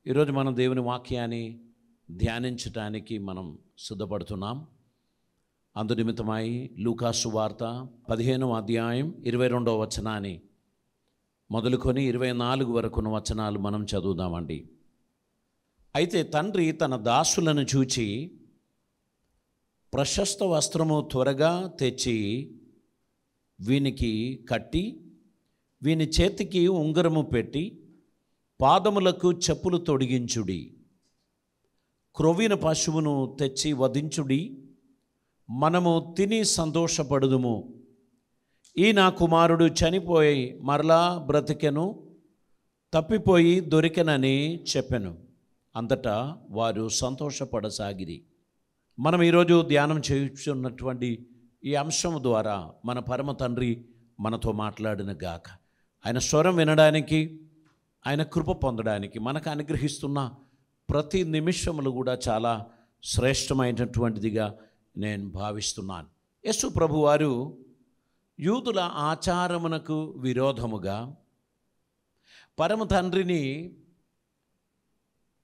ఈరోజు మనం దేవుని వాక్యాన్ని ధ్యానించడానికి మనం సిద్ధపడుతున్నాం. అందు నిమిత్తమై లూకాసు వార్త 15వ అధ్యాయం 22వ వచనాన్ని మొదలుకొని 24 వరకున్న వచనాలు మనం చదువుదామండి. అయితే తండ్రి తన దాసులను చూచి ప్రశస్త వస్త్రము త్వరగా తెచ్చి వీనికి కట్టి వీని చేతికి ఉంగరము పెట్టి పాదములకు చెప్పులు తొడిగించుడి, క్రొవ్విన పశువును తెచ్చి వధించుడి, మనము తిని సంతోషపడుదుము. ఈ నా కుమారుడు చనిపోయి మరలా బ్రతికెను, తప్పిపోయి దొరికెనని చెప్పెను. అంతటా వారు సంతోషపడసాగిరి. మనం ఈరోజు ధ్యానం చేయుచున్నటువంటి ఈ అంశం ద్వారా మన పరమ తండ్రి మనతో మాట్లాడిన గాక. ఆయన స్వరం వినడానికి, ఆయన కృప పొందడానికి మనకు అనుగ్రహిస్తున్న ప్రతి నిమిషములు కూడా చాలా శ్రేష్టమైనటువంటిదిగా నేను భావిస్తున్నాను. యేసు ప్రభువారు యూదుల ఆచారమునకు విరోధముగా పరమ తండ్రిని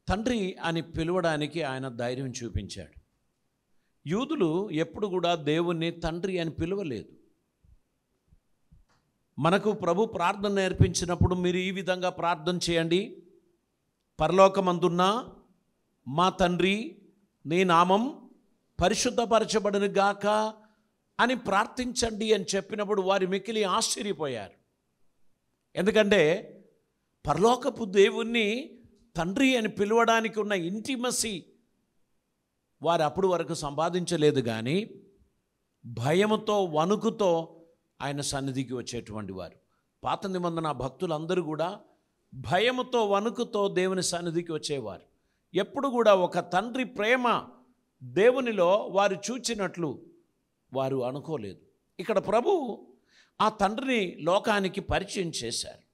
తండ్రి అని పిలవడానికి ఆయన ధైర్యం చూపించాడు. యూదులు ఎప్పుడు కూడా దేవుణ్ణి తండ్రి అని పిలవలేదు. మనకు ప్రభు ప్రార్థన నేర్పించినప్పుడు మీరు ఈ విధంగా ప్రార్థన చేయండి: పరలోకమందున్న మా తండ్రి, నీ నామం పరిశుద్ధపరచబడును గాక అని ప్రార్థించండి అని చెప్పినప్పుడు వారు మిక్కిలి ఆశ్చర్యపోయారు. ఎందుకంటే పరలోకపు దేవుణ్ణి తండ్రి అని పిలవడానికి ఉన్న ఇంటిమసీ వారు అప్పుడు వరకు సంపాదించలేదు. కానీ భయముతో, వణుకుతో ఆయన సన్నిధికి వచ్చేటువంటి వారు. పాత నిబంధన భక్తులందరూ కూడా భయముతో, వణుకుతో దేవుని సన్నిధికి వచ్చేవారు. ఎప్పుడు కూడా ఒక తండ్రి ప్రేమ దేవునిలో వారు చూచినట్లు వారు అనుకోలేదు. ఇక్కడ ప్రభు ఆ తండ్రిని లోకానికి పరిచయం చేశారు.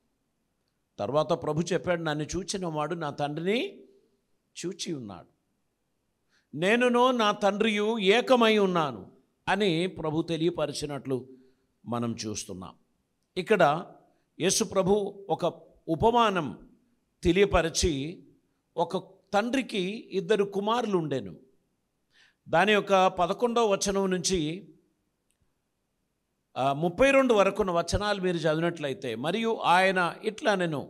తర్వాత ప్రభు చెప్పాడు, నన్ను చూచిన వాడు నా తండ్రిని చూచి ఉన్నాడు, నేనును నా తండ్రియు ఏకమై ఉన్నాను అని ప్రభు తెలియపరిచినట్లు మనం చూస్తున్నాం. ఇక్కడ యేసు ప్రభు ఒక ఉపమానం తెలియపరిచి, ఒక తండ్రికి 2 కుమారులు ఉండెను. దాని యొక్క 11వ వచనం నుంచి 32 వరకున్న వచనాలు మీరు చదివినట్లయితే, మరియు ఆయన ఇట్లా నేను,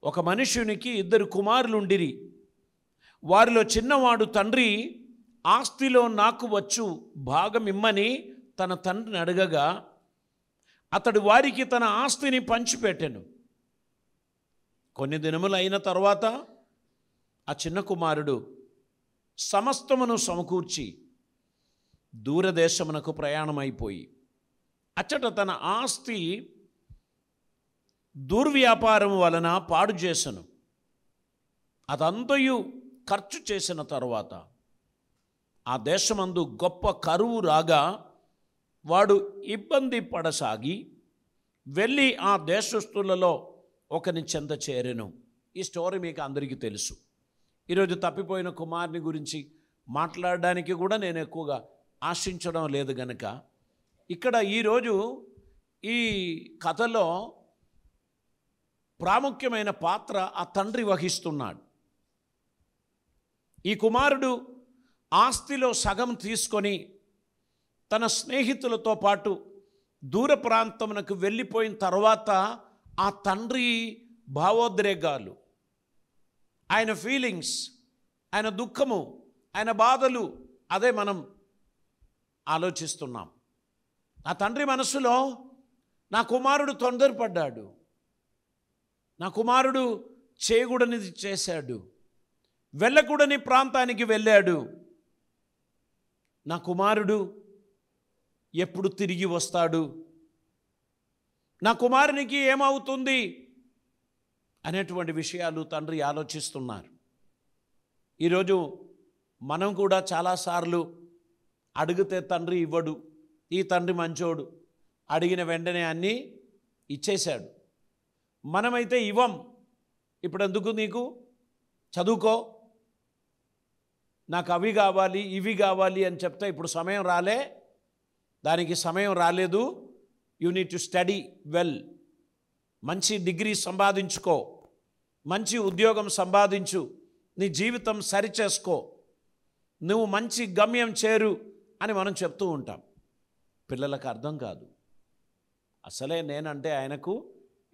ఒక మనుష్యునికి 2 కుమారులు ఉండిరి. వారిలో చిన్నవాడు తండ్రి, ఆస్తిలో నాకు వచ్చు భాగం ఇమ్మని తన తండ్రిని అడగగా అతడు వారికి తన ఆస్తిని పంచిపెట్టెను. కొన్ని దినములు అయిన తర్వాత ఆ చిన్న కుమారుడు సమస్తమును సమకూర్చి దూరదేశమునకు ప్రయాణమైపోయి అచ్చట తన ఆస్తి దుర్వ్యాపారం వలన పాడు చేసెను. అదంతయు ఖర్చు చేసిన తరువాత ఆ దేశమందు గొప్ప కరువు రాగా వాడు ఇబ్బంది పడసాగి వెళ్ళి ఆ దేశస్థులలో ఒకని చెంత చేరెను. ఈ స్టోరీ మీకు అందరికీ తెలుసు. ఈరోజు తప్పిపోయిన కుమారుని గురించి మాట్లాడడానికి కూడా నేను ఎక్కువగా ఆశించడం లేదు గనుక ఇక్కడ ఈరోజు ఈ కథలో ప్రాముఖ్యమైన పాత్ర ఆ తండ్రి వహిస్తున్నాడు. ఈ కుమారుడు ఆస్తిలో సగం తీసుకొని తన స్నేహితులతో పాటు దూర ప్రాంతమునకు వెళ్ళిపోయిన తర్వాత ఆ తండ్రి భావోద్రేకాలు, ఆయన ఫీలింగ్స్, ఆయన దుఃఖము, ఆయన బాధలు, అదే మనం ఆలోచిస్తున్నాం. ఆ తండ్రి మనసులో, నా కుమారుడు తొందరపడ్డాడు, నా కుమారుడు చేయకూడనిది చేశాడు, వెళ్ళకూడని ప్రాంతానికి వెళ్ళాడు, నా కుమారుడు ఎప్పుడు తిరిగి వస్తాడు, నా కుమారునికి ఏమవుతుంది అనేటువంటి విషయాలు తండ్రి ఆలోచిస్తున్నారు. ఈరోజు మనం కూడా చాలాసార్లు అడిగితే తండ్రి ఇవ్వడు. ఈ తండ్రి మంచోడు, అడిగిన వెంటనే అన్నీ ఇచ్చేశాడు. మనమైతే ఇవ్వం. ఇప్పుడు ఎందుకు నీకు, చదువుకో, నాకు అవి కావాలి ఇవి కావాలి అని చెప్తే ఇప్పుడు సమయం రాలే, దానికి సమయం రాలేదు, you need to study well, మంచి డిగ్రీ సంపాదించుకో, మంచి ఉద్యోగం సంపాదించు, నీ జీవితం సరిచేసుకో, నువ్వు మంచి గమ్యం చేరు అని మనం చెప్తూ ఉంటాం. పిల్లలకు అర్థం కాదు. అసలే నేనంటే ఆయనకు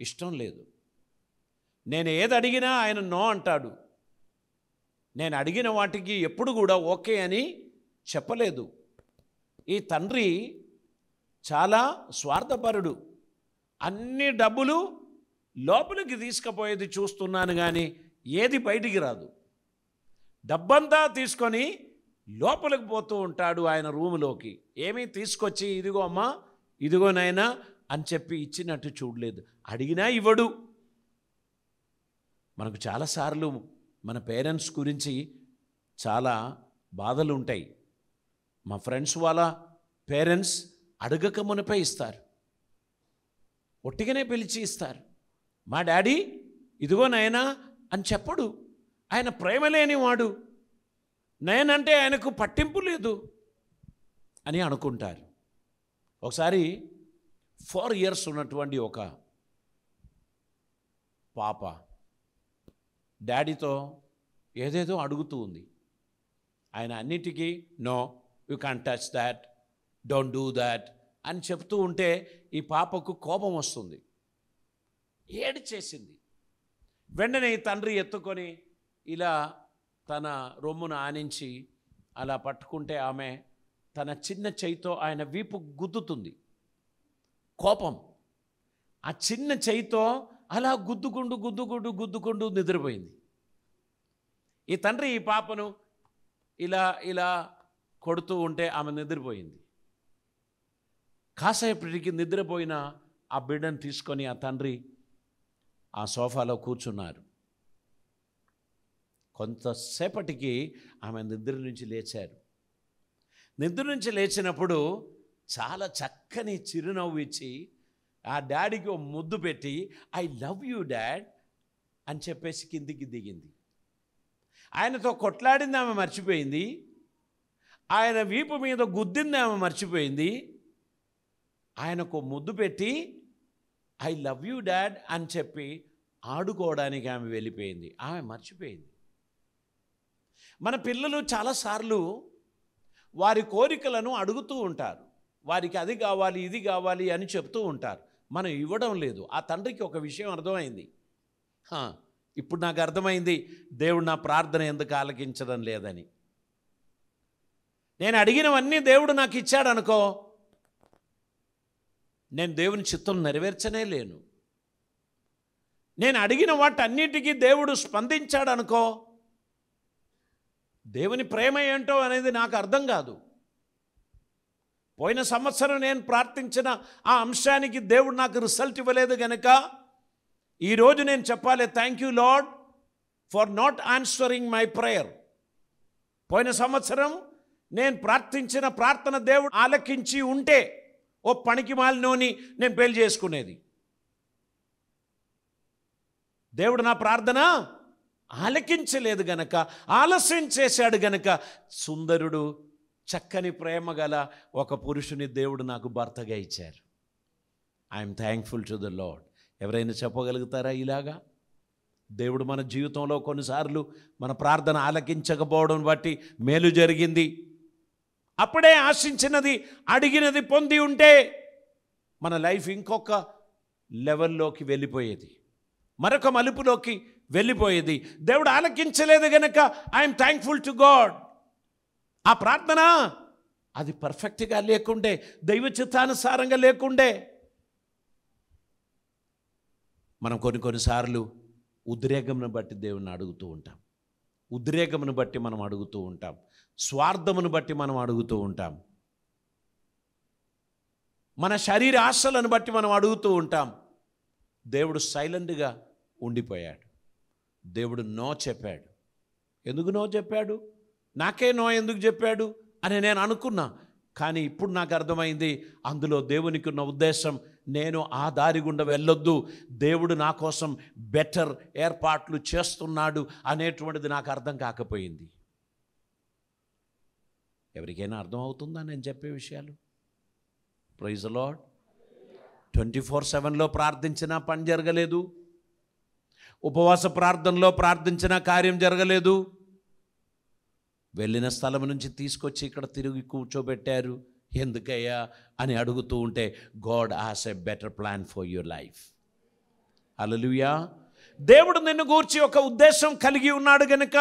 ఇష్టం లేదు. నేను ఏది అడిగినా ఆయన నో అంటాడు. నేను అడిగిన వాటికి ఎప్పుడు కూడా ఓకే అని చెప్పలేదు. ఈ తండ్రి చాలా స్వార్థపరుడు. అన్ని డబ్బులు లోపలికి తీసుకుపోయేది చూస్తున్నాను కానీ ఏది బయటికి రాదు. డబ్బంతా తీసుకొని లోపలికి పోతూ ఉంటాడు ఆయన రూములోకి. ఏమీ తీసుకొచ్చి ఇదిగో అమ్మా, ఇదిగో నాయనా అని చెప్పి ఇచ్చినట్టు చూడలేదు. అడిగినా ఇవ్వడు. మనకు చాలాసార్లు మన పేరెంట్స్ గురించి చాలా బాధలు ఉంటాయి. మా ఫ్రెండ్స్ వాళ్ళ పేరెంట్స్ అడగక మునిపే ఇస్తారు, ఒట్టిగానే పిలిచి ఇస్తారు. మా డాడీ ఇదిగో నాయనా అని చెప్పడు. ఆయన ప్రేమ లేనివాడు, నేనంటే ఆయనకు పట్టింపు లేదు అని అనుకుంటారు. ఒకసారి 4 years ఉన్నటువంటి ఒక పాప డాడీతో ఏదేదో అడుగుతూ ఉంది. ఆయన అన్నిటికీ no, you can't touch that, don't do that అని చెప్తూ ఉంటే ఈ పాపకు కోపం వస్తుంది, ఏడ్చేసింది. వెంటనే ఈ తండ్రి ఎత్తుకొని ఇలా తన రొమ్మును ఆనించి అలా పట్టుకుంటే ఆమె తన చిన్న చేయితో ఆయన వీపు గుద్దుతుంది. కోపం ఆ చిన్న చేయితో అలా గుద్దుకుంటూ నిద్రపోయింది. ఈ తండ్రి ఈ పాపను ఇలా కొడుతూ ఉంటే ఆమె నిద్రపోయింది. కాసేపటికి నిద్రపోయిన ఆ బిడ్డను తీసుకొని ఆ తండ్రి ఆ సోఫాలో కూర్చున్నారు. కొంతసేపటికి ఆమె నిద్ర నుంచి లేచారు. నిద్ర నుంచి లేచినప్పుడు చాలా చక్కని చిరునవ్వు ఇచ్చి ఆ డాడీకి ఒక ముద్దు పెట్టి ఐ లవ్ యూ డాడ్ అని చెప్పేసి కిందికి దిగింది. ఆయనతో కొట్లాడింది ఆమె మర్చిపోయింది. ఆయన వీపు మీద గుద్దింది ఆమె మర్చిపోయింది. ఆయనకు ముద్దు పెట్టి ఐ లవ్ యూ డాడ్ అని చెప్పి ఆడుకోవడానికి ఆమె వెళ్ళిపోయింది. ఆమె మర్చిపోయింది. మన పిల్లలు చాలాసార్లు వారి కోరికలను అడుగుతూ ఉంటారు. వారికి అది కావాలి ఇది కావాలి అని చెప్తూ ఉంటారు. మనం ఇవ్వడం లేదు. ఆ తండ్రికి ఒక విషయం అర్థమైంది. ఇప్పుడు నాకు అర్థమైంది దేవుడు నా ప్రార్థన ఎందుకు ఆలకించడం లేదని. నేను అడిగినవన్నీ దేవుడు నాకు ఇచ్చాడు అనుకో, నేను దేవుని చిత్తం నెరవేర్చనే లేను. నేను అడిగిన వాటన్నిటికీ దేవుడు స్పందించాడు అనుకో, దేవుని ప్రేమ ఏంటో అనేది నాకు అర్థం కాదు. పోయిన సంవత్సరం నేను ప్రార్థించిన ఆ అంశానికి దేవుడు నాకు రిజల్ట్ ఇవ్వలేదు కనుక ఈరోజు నేను చెప్పాలి, thank you lord for not answering my prayer. పోయిన సంవత్సరం నేను ప్రార్థించిన ప్రార్థన దేవుడు ఆలకించి ఉంటే ఓ పనికి మాలినోని నేను పెళ్లి చేసుకునేది. దేవుడు నా ప్రార్థన ఆలకించలేదు గనక, ఆలస్యం చేశాడు గనక సుందరుడు చక్కని ప్రేమ గల ఒక పురుషుని దేవుడు నాకు భర్తగా ఇచ్చారు. I'm thankful to the lord. ఎవరైనా చెప్పగలుగుతారా ఇలాగా? దేవుడు మన జీవితంలో కొన్నిసార్లు మన ప్రార్థన ఆలకించకపోవడం బట్టి మేలు జరిగింది. అప్పుడే ఆశించినది అడిగినది పొంది ఉంటే మన లైఫ్ ఇంకొక లెవెల్లోకి వెళ్ళిపోయేది, మరొక మలుపులోకి వెళ్ళిపోయేది. దేవుడు ఆలకించలేదు గనక ఐఎమ్ థ్యాంక్ఫుల్ టు గాడ్. ఆ ప్రార్థన అది పర్ఫెక్ట్గా లేకుండే, దైవ చిత్తానుసారంగా లేకుండే మనం కొన్నిసార్లు ఉద్రేకమును బట్టి దేవుణ్ణి అడుగుతూ ఉంటాం. ఉద్రేకమును బట్టి మనం అడుగుతూ ఉంటాం. స్వార్థమును బట్టి మనం అడుగుతూ ఉంటాం. మన శరీర ఆశలను బట్టి మనం అడుగుతూ ఉంటాం. దేవుడు సైలెంట్గా ఉండిపోయాడు. దేవుడు నో చెప్పాడు. ఎందుకు నో చెప్పాడు? నాకే నో ఎందుకు చెప్పాడు అని నేను అనుకున్నా. కానీ ఇప్పుడు నాకు అర్థమైంది, అందులో దేవునికి ఉన్న ఉద్దేశం నేను ఆ దారి గుండా వెళ్ళొద్దు, దేవుడు నా కోసం బెటర్ ఏర్పాట్లు చేస్తున్నాడు అనేటువంటిది నాకు అర్థం కాకపోయింది. ఎవరికైనా అర్థమవుతుందా నేను చెప్పే విషయాలు? Praise the lord. 24/7 ప్రార్థించినా పని జరగలేదు. ఉపవాస ప్రార్థనలో ప్రార్థించిన కార్యం జరగలేదు. వెళ్ళిన స్థలం నుంచి తీసుకొచ్చి ఇక్కడ తిరిగి కూర్చోబెట్టారు. ఎందుకయ్యా అని అడుగుతూ ఉంటే God has a better plan for your life. Hallelujah. దేవుడు నిన్ను గూర్చి ఒక ఉద్దేశం కలిగి ఉన్నాడు గనుక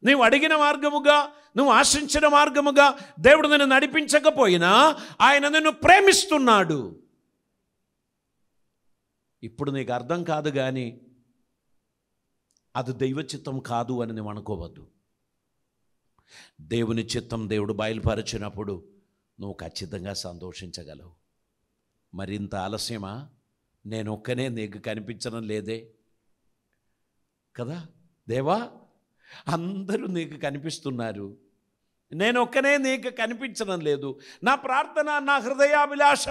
నువ్వు అడిగిన మార్గముగా, నువ్వు ఆశించిన మార్గముగా దేవుడు నిన్ను నడిపించకపోయినా ఆయన నిన్ను ప్రేమిస్తున్నాడు. ఇప్పుడు నీకు అర్థం కాదు, కానీ అది దైవ చిత్తం కాదు అని నువ్వు అనుకోవద్దు. దేవుని చిత్తం దేవుడు బయలుపరిచినప్పుడు నువ్వు ఖచ్చితంగా సంతోషించగలవు. మరింత ఆలస్యమా? నేను ఒక్కనే నీకు కనిపించడం లేదే కదా దేవా, అందరూ నీకు కనిపిస్తున్నారు, నేను ఒక్కనే నీకు కనిపించడం లేదు. నా ప్రార్థన, నా హృదయాభిలాష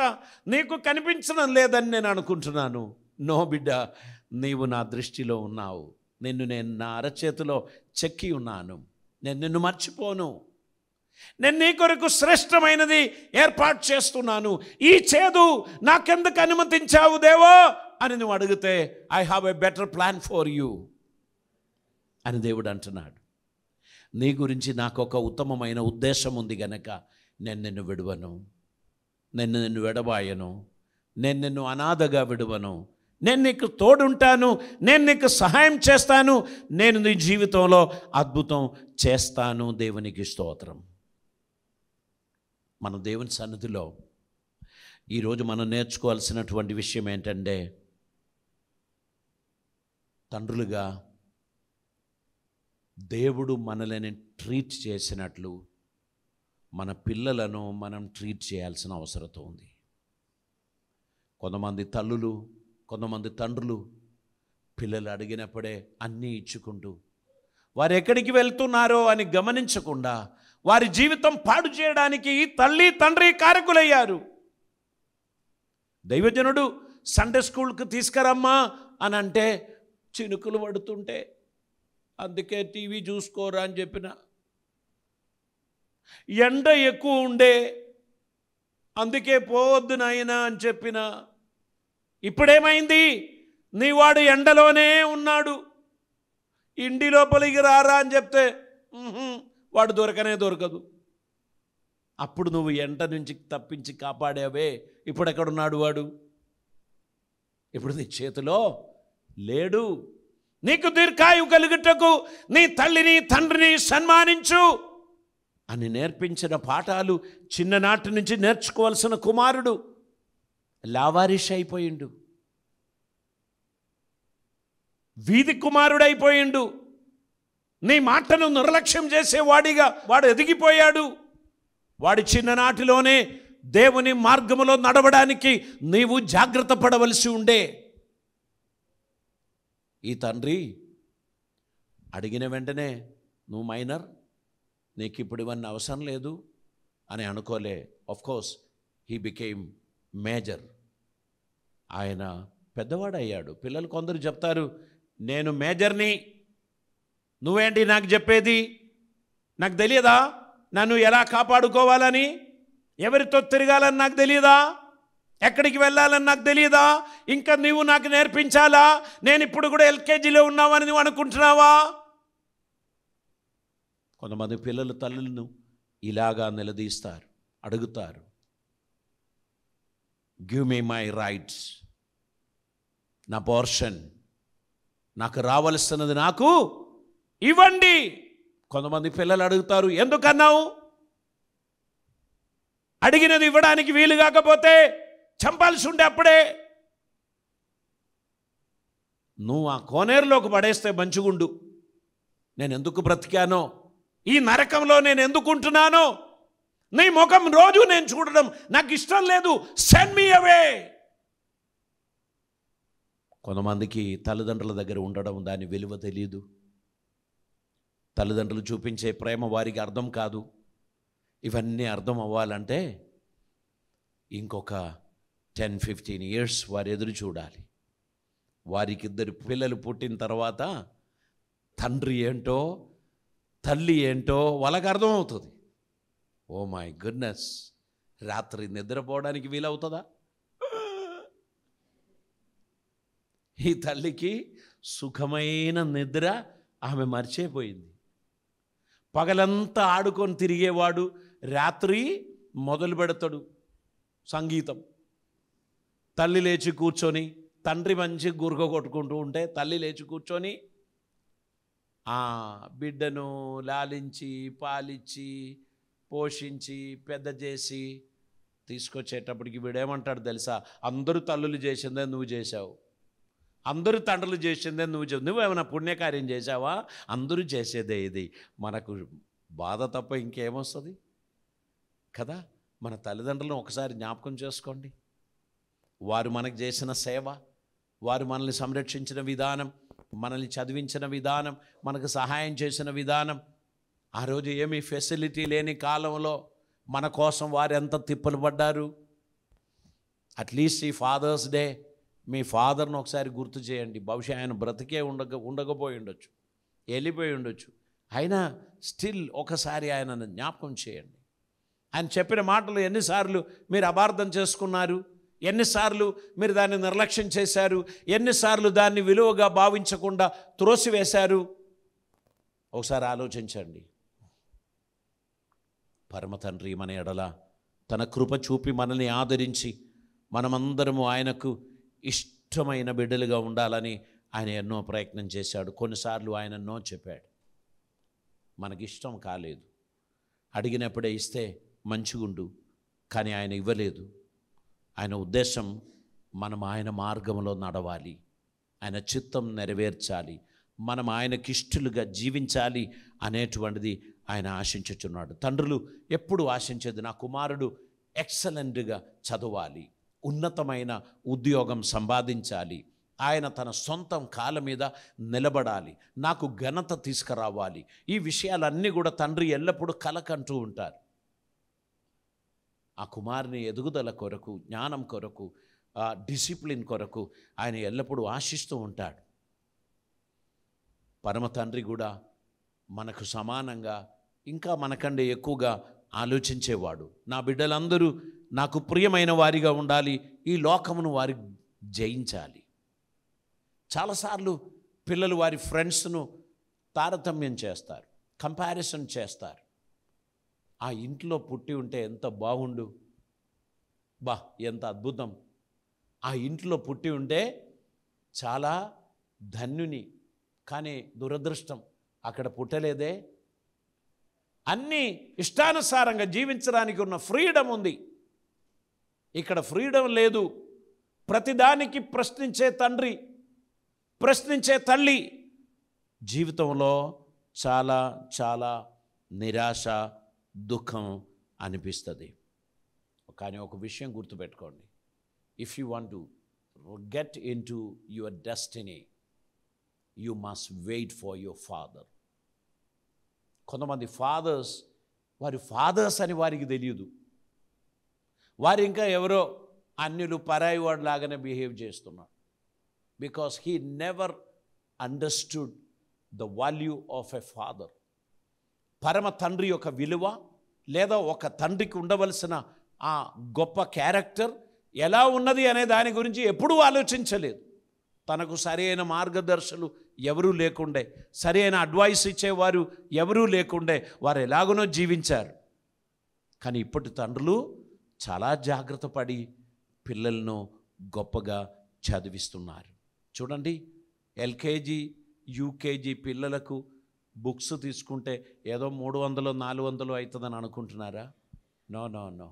నీకు కనిపించడం లేదని నేను అనుకుంటున్నాను. నో బిడ్డ, నీవు నా దృష్టిలో ఉన్నావు. నేను నా అరచేతిలో చెక్కి ఉన్నాను. నేను నిన్ను మర్చిపోను. నేను నీ కొరకు శ్రేష్టమైనది ఏర్పాటు చేస్తున్నాను. ఈ చేదు నాకెందుకు అనుమతించావు దేవా అని నువ్వు అడిగితే I have a better plan for you అని దేవుడు అంటున్నాడు. నీ గురించి నాకు ఒక ఉత్తమమైన ఉద్దేశం ఉంది గనక నేను నిన్ను విడువను, నేను నిన్ను విడబాయను, నేను నిన్ను అనాథగా విడువను. నేను నీకు తోడుంటాను, నేను నీకు సహాయం చేస్తాను, నేను నీ జీవితంలో అద్భుతం చేస్తాను. దేవునికి స్తోత్రం. మన దేవుని సన్నిధిలో ఈరోజు మనం నేర్చుకోవాల్సినటువంటి విషయం ఏంటంటే, తండ్రులుగా దేవుడు మనల్ని ట్రీట్ చేసినట్లు మన పిల్లలను మనం ట్రీట్ చేయాల్సిన అవసరం ఉంది. కొంతమంది తల్లులు, కొంతమంది తండ్రులు పిల్లలు అడిగినప్పుడే అన్నీ ఇచ్చుకుంటూ వారు ఎక్కడికి వెళ్తున్నారో అని గమనించకుండా వారి జీవితం పాడు చేయడానికి తల్లి తండ్రి కారకులయ్యారు. దైవజనుడు సండే స్కూల్కి తీసుకురమ్మా అని అంటే చినుకులు పడుతుంటే అందుకే టీవీ చూసుకోరా అని చెప్పిన. ఎండ ఎక్కువ ఉండే అందుకే పోవద్దు నాయనా అని చెప్పిన. ఇప్పుడేమైంది? నీవాడు ఎండలోనే ఉన్నాడు, ఇంటి లోపలికి రారా అని చెప్తే వాడు దొరకదు. అప్పుడు నువ్వు ఎండ నుంచి తప్పించి కాపాడావే, ఇప్పుడు ఎక్కడున్నాడు వాడు? ఇప్పుడు నీ చేతిలో లేడు. నీకు దీర్ఘాయువు కలుగుటకు నీ తల్లిని తండ్రిని సన్మానించు అని నేర్పించిన పాఠాలు చిన్ననాటి నుంచి నేర్చుకోవాల్సిన కుమారుడు లావారిష్ అయిపోయిండు, వీధి కుమారుడైపోయిండు. నీ మాటను నిర్లక్ష్యం చేసేవాడిగా వాడు ఎదిగిపోయాడు. వాడి చిన్ననాటిలోనే దేవుని మార్గములో నడవడానికి నీవు జాగ్రత్త పడవలసి ఉండే. ఈ తండ్రి అడిగిన వెంటనే నువ్వు మైనర్, నీకు ఇప్పుడు ఇవన్నీ అవసరం లేదు అని అనుకోలే. Of course he became major. ఆయన పెద్దవాడయ్యాడు. పిల్లలు కొందరు చెప్తారు, నేను మేజర్ని, నువ్వేంటి నాకు చెప్పేది? నాకు తెలియదా నన్ను ఎలా కాపాడుకోవాలని? ఎవరితో తిరగాలని నాకు తెలియదా? ఎక్కడికి వెళ్ళాలని నాకు తెలియదా? ఇంకా నువ్వు నాకు నేర్పించాలా? నేను ఇప్పుడు కూడా ఎల్కేజీలో ఉన్నావని నువ్వు అనుకుంటున్నావా? కొంతమంది పిల్లలు తల్లులను ఇలాగా నిలదీస్తారు, అడుగుతారు, గివ్ మీ మై రైట్స్, నా పోర్షన్, నాకు రావలసినది నాకు ఇవ్వండి. కొంతమంది పిల్లలు అడుగుతారు, ఎందుకన్నావు? అడిగినది ఇవ్వడానికి వీలు కాకపోతే చంపాల్సి ఉండే అప్పుడే. నువ్వు ఆ కోనేరులోకి పడేస్తే మంచిగుండు. నేను ఎందుకు బ్రతికానో, ఈ నరకంలో నేను ఎందుకుంటున్నానో, నీ ముఖం రోజు నేను చూడడం నాకు ఇష్టం లేదు, సెండ్ మీ అవే. కొంతమందికి తల్లిదండ్రుల దగ్గర ఉండడం దాని విలువ తెలియదు. తల్లిదండ్రులు చూపించే ప్రేమ వారికి అర్థం కాదు. ఇవన్నీ అర్థం అవ్వాలంటే ఇంకొక 10-15 years వారు ఎదురు చూడాలి. వారికి ఇద్దరు పిల్లలు పుట్టిన తర్వాత తండ్రి ఏంటో తల్లి ఏంటో వాళ్ళకి అర్థమవుతుంది. ఓ మై గుడ్నెస్, రాత్రి నిద్రపోవడానికి వీలవుతుందా? ఈ తల్లికి సుఖమైన నిద్ర ఆమె మర్చిపోయింది. పగలంతా ఆడుకొని తిరిగేవాడు రాత్రి మొదలు పెడతాడు సంగీతం. తల్లి లేచి కూర్చొని, తండ్రి మంచి గురక కొట్టుకుంటూ ఉంటే తల్లి లేచి కూర్చొని బిడ్డను లాలించి పాలిచ్చి పోషించి పెద్ద చేసి తీసుకొచ్చేటప్పటికి వీడేమంటాడు తెలుసా? అందరూ తల్లులు చేసిందే నువ్వు చేశావు, అందరూ తండ్రులు చేసిందే నువ్వేమైనా పుణ్యకార్యం చేశావా? అందరూ చేసేదే ఇది. మనకు బాధ తప్ప ఇంకేమొస్తుంది కదా? మన తల్లిదండ్రులను ఒకసారి జ్ఞాపకం చేసుకోండి. వారు మనకు చేసిన సేవ, వారు మనల్ని సంరక్షించిన విధానం, మనల్ని చదివించిన విధానం, మనకు సహాయం చేసిన విధానం, ఆ రోజు ఏమీ ఫెసిలిటీ లేని కాలంలో మన కోసం వారు ఎంత తిప్పలు పడ్డారు. అట్లీస్ట్ ఈ ఫాదర్స్ డే మీ ఫాదర్ను ఒకసారి గుర్తు చేయండి. బహుశా ఆయన బ్రతికే ఉండకపోయి ఉండొచ్చు, వెళ్ళిపోయి ఉండొచ్చు. అయినా స్టిల్ ఒకసారి ఆయనను జ్ఞాపకం చేయండి. ఆయన చెప్పిన మాటలు ఎన్నిసార్లు మీరు అపార్థం చేసుకున్నారు, ఎన్నిసార్లు మీరు దాన్ని నిర్లక్ష్యం చేశారు, ఎన్నిసార్లు దాన్ని విలువగా భావించకుండా త్రోసివేశారు. ఒకసారి ఆలోచించండి. పరమ తండ్రి మన ఎడల తన కృప చూపి మనల్ని ఆదరించి మనమందరము ఆయనకు ఇష్టమైన బిడ్డలుగా ఉండాలని ఆయన ఎన్నో ప్రయత్నం చేశాడు. కొన్నిసార్లు ఆయన ఎన్నో చెప్పాడు, మనకిష్టం కాలేదు. అడిగినప్పుడే ఇస్తే మంచిగుండు, కానీ ఆయన ఇవ్వలేదు. ఆయన ఉద్దేశం మనం ఆయన మార్గంలో నడవాలి, ఆయన చిత్తం నెరవేర్చాలి, మనం ఆయనకిష్టులుగా జీవించాలి అనేటువంటిది ఆయన ఆశించుచున్నాడు. తండ్రులు ఎప్పుడు ఆశించేది, నా కుమారుడు ఎక్సలెంట్గా చదవాలి, ఉన్నతమైన ఉద్యోగం సంపాదించాలి, ఆయన తన సొంతం కాళ్ళ మీద నిలబడాలి, నాకు ఘనత తీసుకురావాలి. ఈ విషయాలన్నీ కూడా తండ్రి ఎల్లప్పుడూ కలకంటూ ఉంటారు. ఆ కుమారుని ఎదుగుదల కొరకు, జ్ఞానం కొరకు, డిసిప్లిన్ కొరకు ఆయన ఎల్లప్పుడూ ఆశిస్తూ ఉంటాడు. పరమ తండ్రి కూడా మనకు సమానంగా ఇంకా మనకంటే ఎక్కువగా ఆలోచించేవాడు. నా బిడ్డలందరూ నాకు ప్రియమైన వారిగా ఉండాలి, ఈ లోకమును వారి జయించాలి. చాలాసార్లు పిల్లలు వారి ఫ్రెండ్స్ను తారతమ్యం చేస్తారు, కంపారిజన్ చేస్తారు. ఆ ఇంట్లో పుట్టి ఉంటే ఎంత బాగుండు, ఎంత అద్భుతం, ఆ ఇంట్లో పుట్టి ఉంటే చాలా ధన్యుని, కానీ దురదృష్టం అక్కడ పుట్టలేదే. అన్నీ ఇష్టానుసారంగా జీవించడానికి ఉన్న ఫ్రీడమ్ ఉంది, ఇక్కడ ఫ్రీడమ్ లేదు. ప్రతిదానికి ప్రశ్నించే తండ్రి, ప్రశ్నించే తల్లి జీవితంలో చాలా చాలా నిరాశ, దుఃఖం అనిపిస్తుంది. కానీ ఒక విషయం గుర్తుపెట్టుకోండి, if you want to get in to your destiny, you must wait for your father. కొంతమంది ఫాదర్స్, వారి ఫాదర్స్ అని వారికి తెలియదు, వారు ఇంకా ఎవరో అన్యులు, పరాయి వాడు లాగానే బిహేవ్ చేస్తున్నారు. Because he never understood the value of a father. పరమ తండ్రి యొక్క విలువ, లేదా ఒక తండ్రికి ఉండవలసిన ఆ గొప్ప క్యారెక్టర్ ఎలా ఉన్నది అనే దాని గురించి ఎప్పుడూ ఆలోచించలేదు. తనకు సరైన మార్గదర్శకులు ఎవరూ లేకుండే, సరైన అడ్వైస్ ఇచ్చేవారు ఎవరూ లేకుండే, వారు ఎలాగనో జీవించారు. కానీ ఇప్పటి తండ్రులు చాలా జాగ్రత్త పడి పిల్లలను గొప్పగా చదివిస్తున్నారు. చూడండి, ఎల్కేజీ యూకేజీ పిల్లలకు బుక్స్ తీసుకుంటే ఏదో 300-400 అవుతుందని అనుకుంటున్నారా? No no no.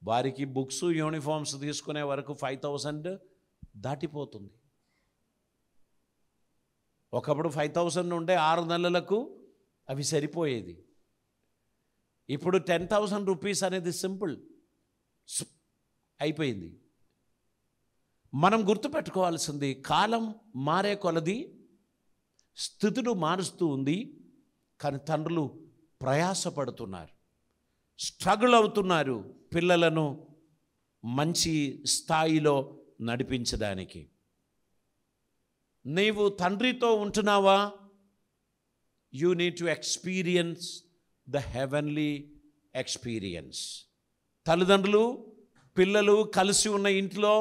వారికి బుక్స్, యూనిఫామ్స్ తీసుకునే వరకు 5000 దాటిపోతుంది. ఒకప్పుడు 5000 ఉంటే 6 నెలలకు అవి సరిపోయేది. ఇప్పుడు 10,000 రూపీస్ అనేది సింపుల్ అయిపోయింది. మనం గుర్తుపెట్టుకోవాల్సింది, కాలం మారే కొలది స్థితులు మారుస్తూ ఉంది. కానీ తండ్రులు ప్రయాసపడుతున్నారు, స్ట్రగుల్ అవుతున్నారు పిల్లలను మంచి స్థాయిలో నడిపించడానికి. నీవు తండ్రితో ఉంటున్నావా? You need to experience the heavenly experience. తల్లిదండ్రులు, పిల్లలు కలిసి ఉన్న ఇంట్లో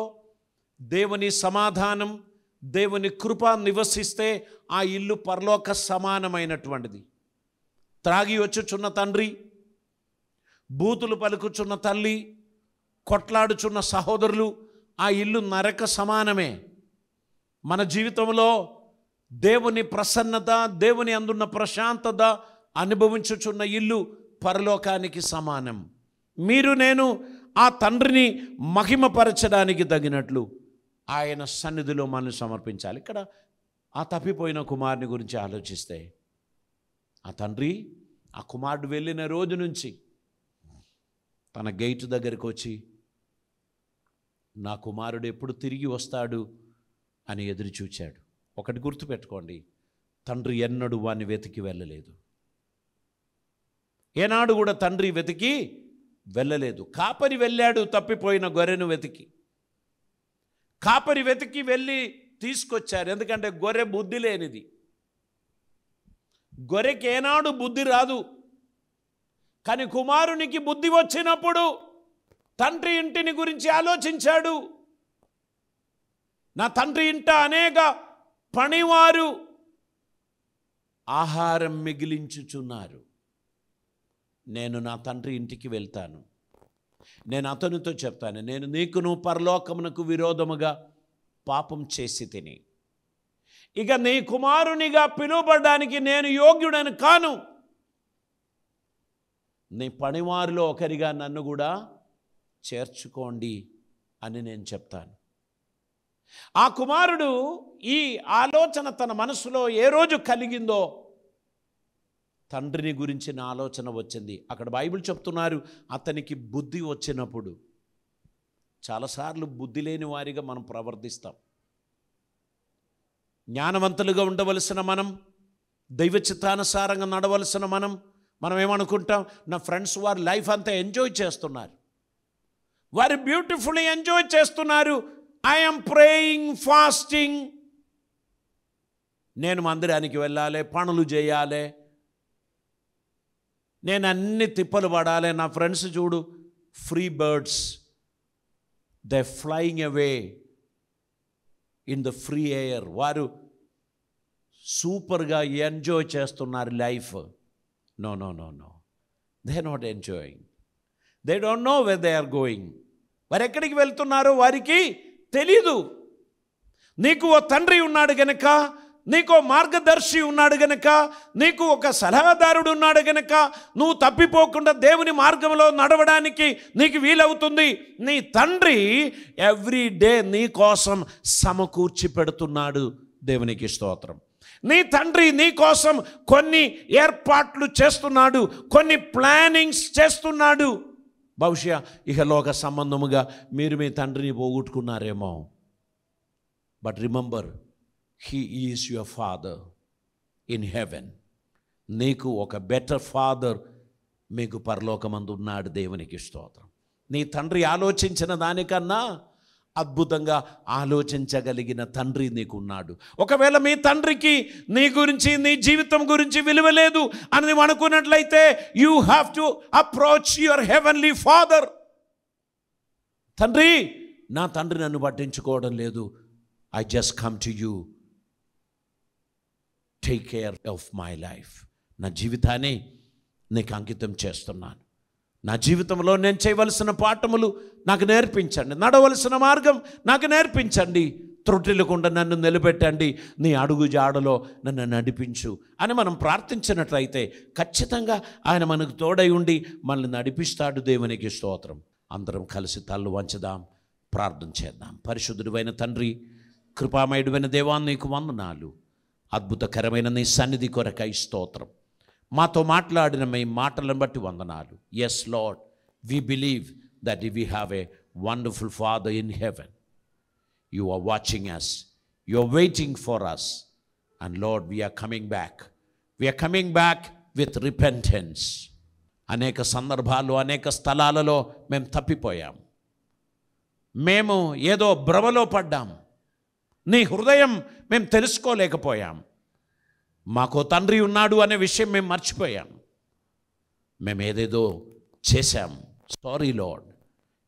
దేవుని సమాధానం, దేవుని కృప నివసిస్తే ఆ ఇల్లు పరలోక సమానమైనటువంటిది. త్రాగి వచ్చుచున్న తండ్రి, బూతులు పలుకుచున్న తల్లి, కొట్లాడుచున్న సహోదరులు, ఆ ఇల్లు నరక సమానమే. మన జీవితంలో దేవుని ప్రసన్నత, దేవుని అందున్న ప్రశాంతత అనుభవించుచున్న ఇల్లు పరలోకానికి సమానం. మీరు నేను ఆ తండ్రిని మహిమపరచడానికి తగినట్లు ఆయన సన్నిధిలో మనల్ని సమర్పించాలి. ఇక్కడ ఆ తప్పిపోయిన కుమారుని గురించి ఆలోచిస్తే, ఆ తండ్రి ఆ కుమారుడు వెళ్ళిన రోజు నుంచి తన గేటు దగ్గరికి వచ్చి, నా కుమారుడు ఎప్పుడు తిరిగి వస్తాడు అని ఎదురు చూచాడు. ఒకటి గుర్తుపెట్టుకోండి, తండ్రి ఎన్నడూ వాడిని వెతికి వెళ్ళలేదు. ఏనాడు కూడా తండ్రి వెతికి వెళ్ళలేదు. కాపరి వెళ్ళాడు తప్పిపోయిన గొర్రెను వెతికి. కాపరి వెతికి వెళ్ళి తీసుకొచ్చారు. ఎందుకంటే గొర్రె బుద్ధి లేనిది. గొర్రెకి ఏనాడు బుద్ధి రాదు. కానీ కుమారునికి బుద్ధి వచ్చినప్పుడు తండ్రి ఇంటిని గురించి ఆలోచించాడు. నా తండ్రి ఇంట అనేక పనివారు ఆహారం మిగిలించుచున్నారు. నేను నా తండ్రి ఇంటికి వెళ్తాను. నేను అతనితో చెప్తాను, నేను నీకును పరలోకమునకు విరోధముగా పాపం చేసి తిని, ఇక నీ కుమారునిగా పిలువబడడానికి నేను యోగ్యుడని కాను. నీ పనివారిలో ఒకరిగా నన్ను కూడా చేర్చుకోండి అని నేను చెప్తాను. ఆ కుమారుడు ఈ ఆలోచన తన మనసులో ఏ రోజు కలిగిందో తండ్రిని గురించిన ఆలోచన వచ్చింది. అక్కడ బైబిల్ చెప్తున్నారు, అతనికి బుద్ధి వచ్చినప్పుడు. చాలాసార్లు బుద్ధి లేని వారిగా మనం ప్రవర్తిస్తాం. జ్ఞానవంతులుగా ఉండవలసిన మనం, దైవ చిత్తానుసారంగా నడవలసిన మనం ఏమనుకుంటాం, నా ఫ్రెండ్స్ వారి లైఫ్ అంతా ఎంజాయ్ చేస్తున్నారు, వారు బ్యూటిఫుల్లీ ఎంజాయ్ చేస్తున్నారు. ఐఎమ్ ప్రేయింగ్, ఫాస్టింగ్, నేను మందిరానికి వెళ్ళాలి, పనులు చేయాలి, నేను అన్ని తిప్పలు పడాలి. నా ఫ్రెండ్స్ చూడు, free birds, they flying away in the free air. వారు సూపర్గా ఎంజాయ్ చేస్తున్నారు life. No no no no, they are not enjoying. They don't know where they are going. వారు ఎక్కడికి వెళ్తున్నారో వారికి తెలీదు. నీకు ఓ తండ్రి ఉన్నాడు గనక, నీకు మార్గదర్శి ఉన్నాడు గనక, నీకు ఒక సలహాదారుడు ఉన్నాడు గనక నువ్వు తప్పిపోకుండా దేవుని మార్గంలో నడవడానికి నీకు వీలవుతుంది. నీ తండ్రి ఎవ్రీ డే నీ కోసం సమకూర్చి పెడుతున్నాడు. దేవునికి స్తోత్రం. నీ తండ్రి నీ కోసం కొన్ని ఏర్పాట్లు చేస్తున్నాడు, కొన్ని ప్లానింగ్స్ చేస్తున్నాడు. బహుశా ఇహలోక సంబంధముగా మీరు మీ తండ్రిని పోగొట్టుకున్నారేమో. But remember, he is your father in heaven. నీకు ఒక బెటర్ ఫాదర్ మీకు పరలోకమందు ఉన్నాడు. దేవునికి స్తోత్రం. నీ తండ్రి ఆలోచించిన దానికన్నా అద్భుతంగా ఆలోచించగలిగిన తండ్రి నీకున్నాడు. ఒకవేళ మీ తండ్రికి నీ గురించి, నీ జీవితం గురించి విలువ లేదు అని నువ్వు అనుకున్నట్లయితే, you have to approach your heavenly father. తండ్రి, నా తండ్రి నన్ను పట్టించుకోవడం లేదు, I just come to you, take care of my life. నా జీవితాన్ని నీకు అంకితం చేస్తున్నాను. నా జీవితంలో నేను చేయవలసిన పాఠములు నాకు నేర్పించండి, నడవలసిన మార్గం నాకు నేర్పించండి, త్రుటిల్లకుండా నన్ను నిలబెట్టండి, నీ అడుగు జాడలో నన్ను నడిపించు అని మనం ప్రార్థించినట్లయితే ఖచ్చితంగా ఆయన మనకు తోడై ఉండి మనల్ని నడిపిస్తాడు. దేవునికి స్తోత్రం. అందరం కలిసి తల్లు వంచుదాం, ప్రార్థన చేద్దాం. పరిశుద్ధుడైన తండ్రి, కృపామయుడైన దేవా, నీకు వందనాలు. అద్భుతకరమైన నీ సన్నిధి కొరకై స్తోత్రం. మాతో మాట్లాడిన మీ మాటలను బట్టి వందనాలు. Yes lord, we believe that we have a wonderful father in heaven. You are watching us, you are waiting for us, and lord, we are coming back. We are coming back with repentance. అనేక సందర్భాలు, అనేక స్థలాలలో మేము తప్పిపోయాం. మేము ఏదో భ్రమలో పడ్డాం. నీ హృదయం మేము తెలుసుకోలేకపోయాం. మాకో తండ్రి ఉన్నాడు అనే విషయం మేము మర్చిపోయాం. మేము ఏదేదో చేశాం. Sorry Lord.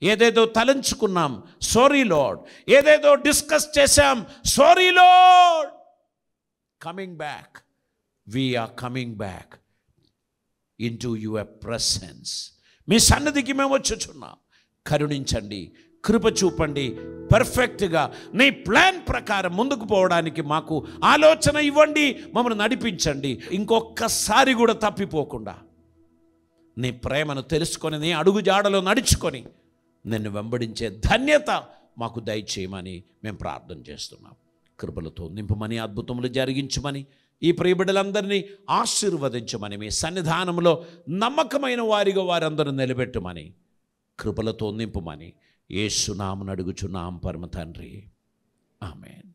ఏదేదో తలంచుకున్నాం, సారీ లార్డ్. ఏదేదో డిస్కస్ చేశాం, sorry Lord. Coming back, we're coming back into your presence. మీ సన్నిధికి మేము వచ్చుచున్నాం. కరుణించండి, కృప చూపండి. పర్ఫెక్ట్గా నీ ప్లాన్ ప్రకారం ముందుకు పోవడానికి మాకు ఆలోచన ఇవ్వండి, మమ్మల్ని నడిపించండి. ఇంకొకసారి కూడా తప్పిపోకుండా నీ ప్రేమను తెలుసుకొని, నీ అడుగుజాడలో నడుచుకొని నిన్ను వెంబడించే ధన్యత మాకు దయచేయమని మేము ప్రార్థన చేస్తున్నాం. కృపలతో నింపమని, అద్భుతములు జరిగించమని, ఈ ప్రియబిడ్డలందరినీ ఆశీర్వదించమని, మీ సన్నిధానంలో నమ్మకమైన వారిగా వారందరూ నిలబెట్టమని, కృపలతో నింపమని యేసు నామమున అడుగుచున్నాం పరమ తండ్రి. ఆమేన్.